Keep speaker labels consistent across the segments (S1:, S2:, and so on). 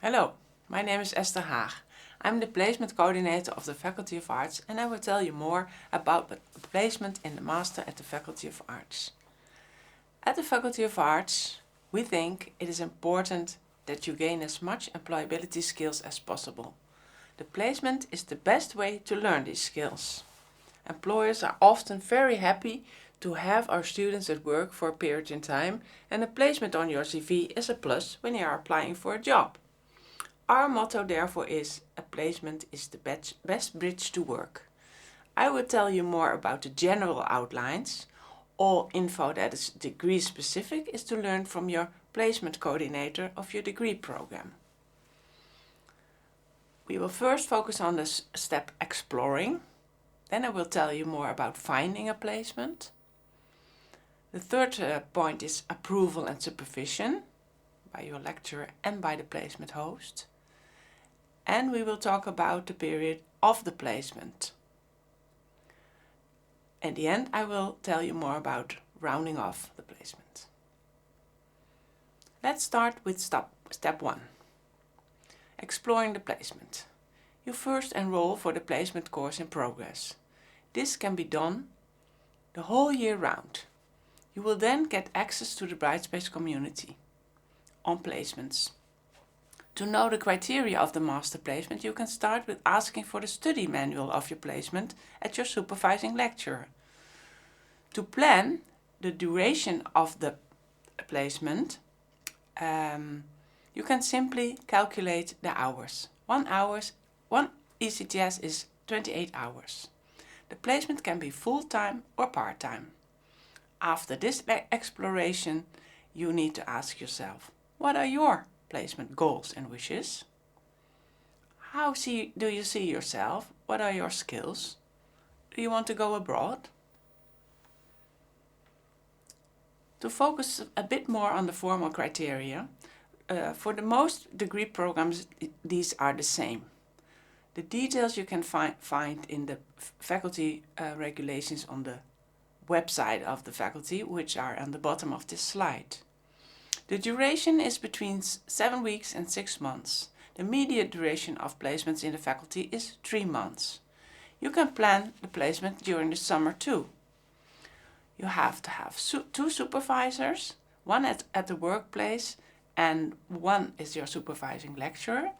S1: Hello, my name is Esther Haag. I'm the placement coordinator of the Faculty of Arts and I will tell you more about the placement in the Master at the Faculty of Arts. At the Faculty of Arts, we think it is important that you gain as much employability skills as possible. The placement is the best way to learn these skills. Employers are often very happy to have our students at work for a period in time, and a placement on your CV is a plus when you are applying for a job. Our motto therefore is, a placement is the best bridge to work. I will tell you more about the general outlines. All info that is degree specific is to learn from your placement coordinator of your degree program. We will first focus on the step exploring. Then I will tell you more about finding a placement. The third point is approval and supervision by your lecturer and by the placement host. And we will talk about the period of the placement. At the end, I will tell you more about rounding off the placement. Let's start with step 1. Exploring the placement. You first enroll for the placement course in progress. This can be done the whole year round. You will then get access to the Brightspace community on placements. To know the criteria of the master placement, you can start with asking for the study manual of your placement at your supervising lecturer. To plan the duration of the placement, you can simply calculate the hours. One ECTS is 28 hours. The placement can be full-time or part-time. After this exploration, you need to ask yourself, what are your placement goals and wishes? How do you see yourself? What are your skills? Do you want to go abroad? To focus a bit more on the formal criteria, for the most degree programs, these are the same. The details you can find in the faculty regulations on the website of the faculty, which are on the bottom of this slide. The duration is between 7 weeks and 6 months. The median duration of placements in the faculty is 3 months. You can plan the placement during the summer too. You have to have 2 supervisors, one at the workplace and one is your supervising lecturer,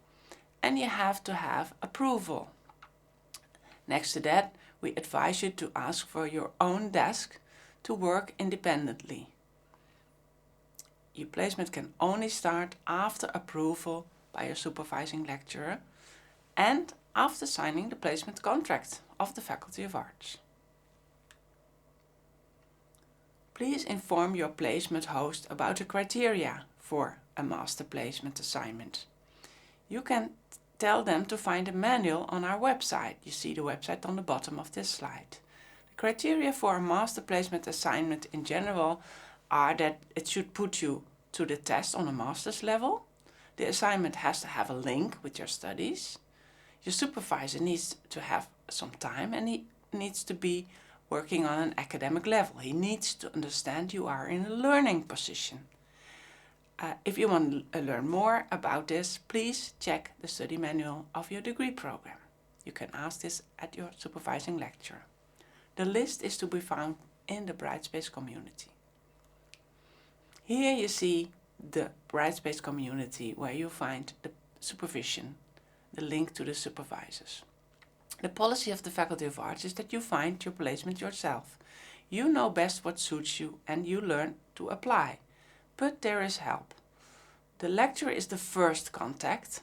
S1: and you have to have approval. Next to that, we advise you to ask for your own desk to work independently. Your placement can only start after approval by your supervising lecturer and after signing the placement contract of the Faculty of Arts. Please inform your placement host about the criteria for a master placement assignment. You can tell them to find a manual on our website. You see the website on the bottom of this slide. The criteria for a master placement assignment in general are that it should put you to the test on a master's level. The assignment has to have a link with your studies. Your supervisor needs to have some time and he needs to be working on an academic level. He needs to understand you are in a learning position. If you want to learn more about this, please check the study manual of your degree program. You can ask this at your supervising lecturer. The list is to be found in the Brightspace community. Here you see the Brightspace community where you find the supervision, the link to the supervisors. The policy of the Faculty of Arts is that you find your placement yourself. You know best what suits you and you learn to apply. But there is help. The lecturer is the first contact.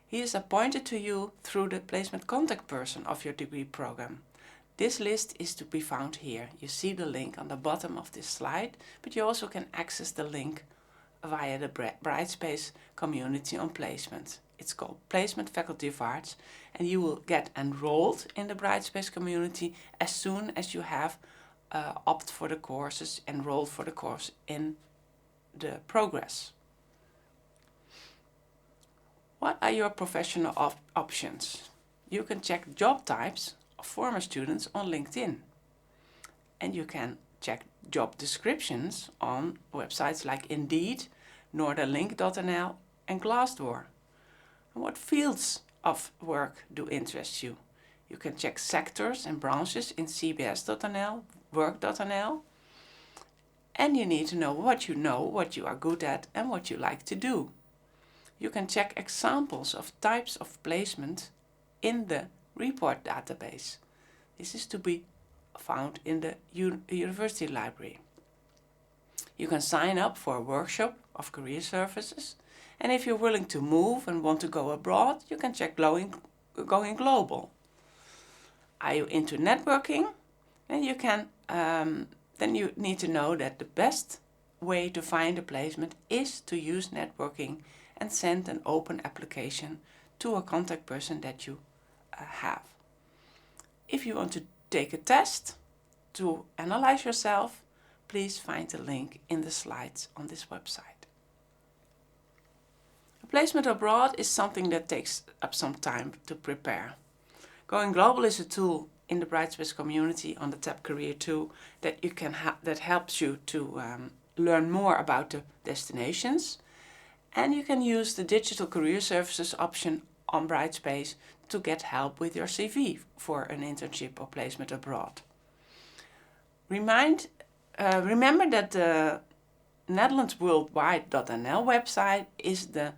S1: He is appointed to you through the placement contact person of your degree program. This list is to be found here. You see the link on the bottom of this slide, but you also can access the link via the Brightspace community on placement. It's called Placement Faculty of Arts, and you will get enrolled in the Brightspace community as soon as you have opted for the courses, enrolled for the course in the progress. What are your professional options? You can check job types of former students on LinkedIn. And you can check job descriptions on websites like Indeed, Noorderlink.nl and Glassdoor. And what fields of work do interest you? You can check sectors and branches in cbs.nl, work.nl, and you need to know, what you are good at, and what you like to do. You can check examples of types of placement in the report database. This is to be found in the university library. You can sign up for a workshop of career services, and if you're willing to move and want to go abroad, you can check Going Global. Are you into networking? And you can then you need to know that the best way to find a placement is to use networking and send an open application to a contact person that you have. If you want to take a test to analyze yourself, please find the link in the slides on this website. A placement abroad is something that takes up some time to prepare. Going Global is a tool in the Brightspace community on the tab Career 2 that you can that helps you to learn more about the destinations, and you can use the Digital Career Services option on Brightspace to get help with your CV for an internship or placement abroad. Remember that the NetherlandsWorldwide.nl website is the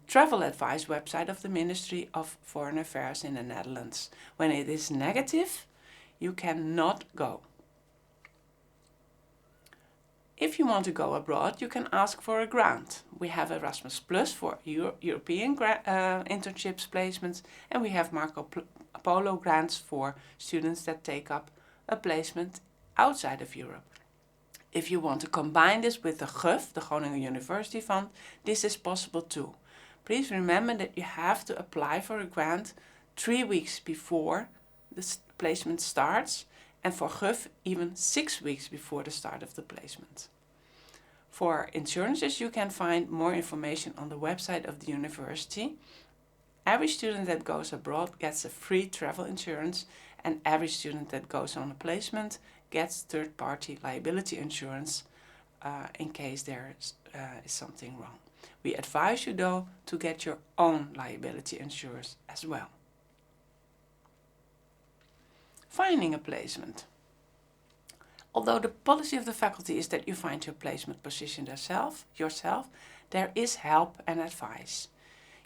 S1: travel advice website of the Ministry of Foreign Affairs in the Netherlands. When it is negative, you cannot go. If you want to go abroad, you can ask for a grant. We have Erasmus Plus for European internships placements, and we have Marco Polo grants for students that take up a placement outside of Europe. If you want to combine this with the GUF, the Groningen University Fund, this is possible too. Please remember that you have to apply for a grant 3 weeks before the placement starts, and for GUF even 6 weeks before the start of the placement. For insurances, you can find more information on the website of the university. Every student that goes abroad gets a free travel insurance, and every student that goes on a placement gets third-party liability insurance in case there is something wrong. We advise you though to get your own liability insurance as well. Finding a placement. Although the policy of the faculty is that you find your placement position yourself, there is help and advice.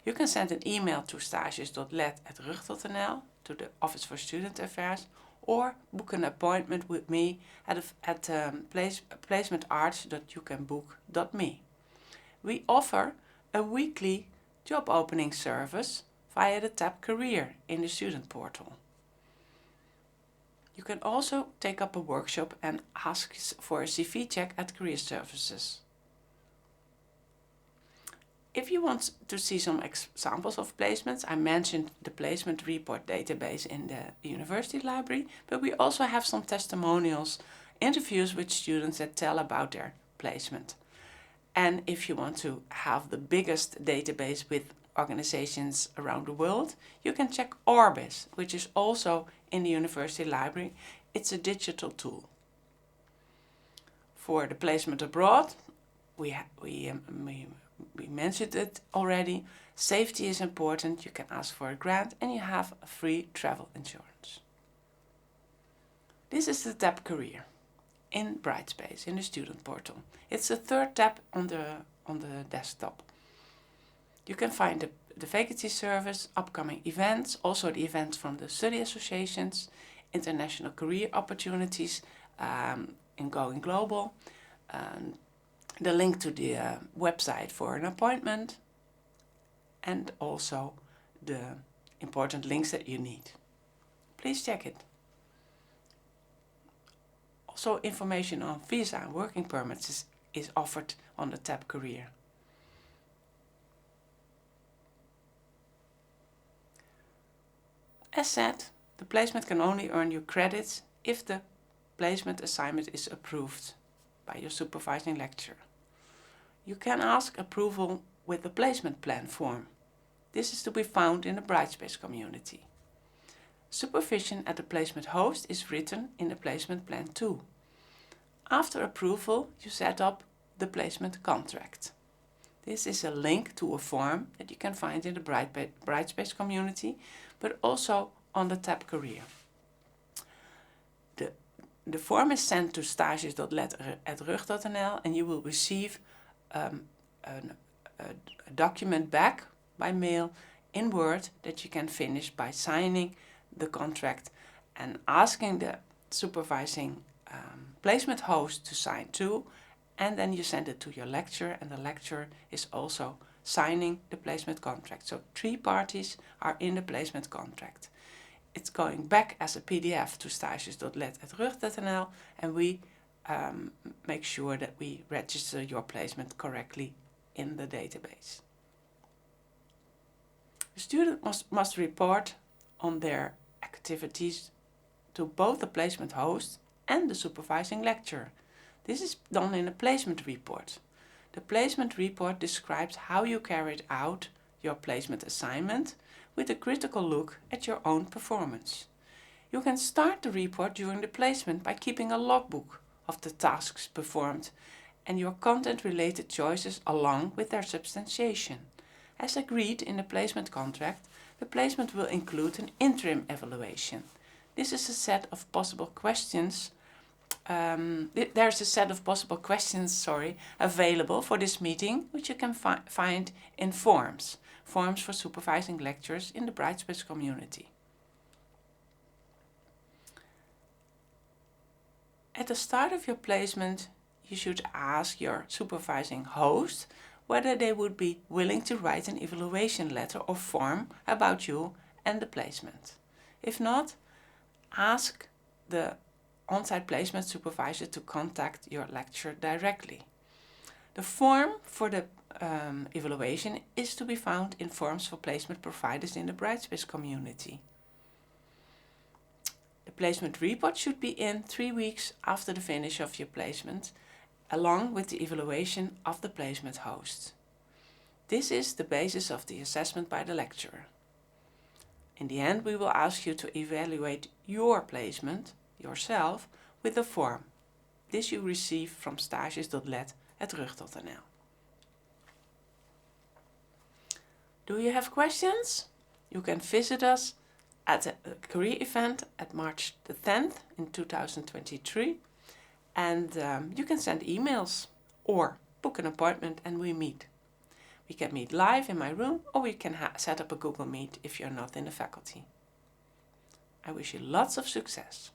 S1: You can send an email to stages.let@rug.nl, to the Office for Student Affairs, or book an appointment with me at placementarts.youcanbook.me. We offer a weekly job opening service via the tab Career in the student portal. You can also take up a workshop and ask for a CV check at Career Services. If you want to see some examples of placements, I mentioned the placement report database in the university library, but we also have some testimonials, interviews with students that tell about their placement. And if you want to have the biggest database with organizations around the world, you can check Orbis, which is also in the university library. It's a digital tool. For the placement abroad, we mentioned it already. Safety is important. You can ask for a grant and you have a free travel insurance. This is the tab Career in Brightspace in the student portal. It's the third tab on the desktop. You can find the vacancy service, upcoming events, also the events from the study associations, international career opportunities in Going Global, the link to the website for an appointment, and also the important links that you need. Please check it. Also, information on visa and working permits is offered on the tab Career. As said, the placement can only earn you credits if the placement assignment is approved by your supervising lecturer. You can ask approval with the placement plan form. This is to be found in the Brightspace community. Supervision at the placement host is written in the placement plan too. After approval, you set up the placement contract. This is a link to a form that you can find in the Brightspace community, but also on the tab Career. The form is sent to stages.let@rug.nl and you will receive a document back by mail in Word that you can finish by signing the contract and asking the supervising placement host to sign too, and then you send it to your lecturer, and the lecturer is also signing the placement contract. So 3 parties are in the placement contract. It's going back as a PDF to stages.let@rug.nl, and we make sure that we register your placement correctly in the database. The student must report on their activities to both the placement host and the supervising lecturer. This is done in a placement report. The placement report describes how you carried out your placement assignment with a critical look at your own performance. You can start the report during the placement by keeping a logbook of the tasks performed and your content-related choices along with their substantiation. As agreed in the placement contract, the placement will include an interim evaluation. This is a set of possible questions. There's a set of possible questions, available for this meeting, which you can find in forms for supervising lecturers in the Brightspace community. At the start of your placement, you should ask your supervising host whether they would be willing to write an evaluation letter or form about you and the placement. If not, ask the on-site placement supervisor to contact your lecturer directly. The form for the evaluation is to be found in forms for placement providers in the Brightspace community. The placement report should be in 3 weeks after the finish of your placement, along with the evaluation of the placement host. This is the basis of the assessment by the lecturer. In the end, we will ask you to evaluate your placement yourself with a form. This you receive from stages.let@rug.nl. Do you have questions? You can visit us at a career event at March the 10th in 2023, and you can send emails or book an appointment and we meet. We can meet live in my room, or we can set up a Google Meet if you're not in the faculty. I wish you lots of success.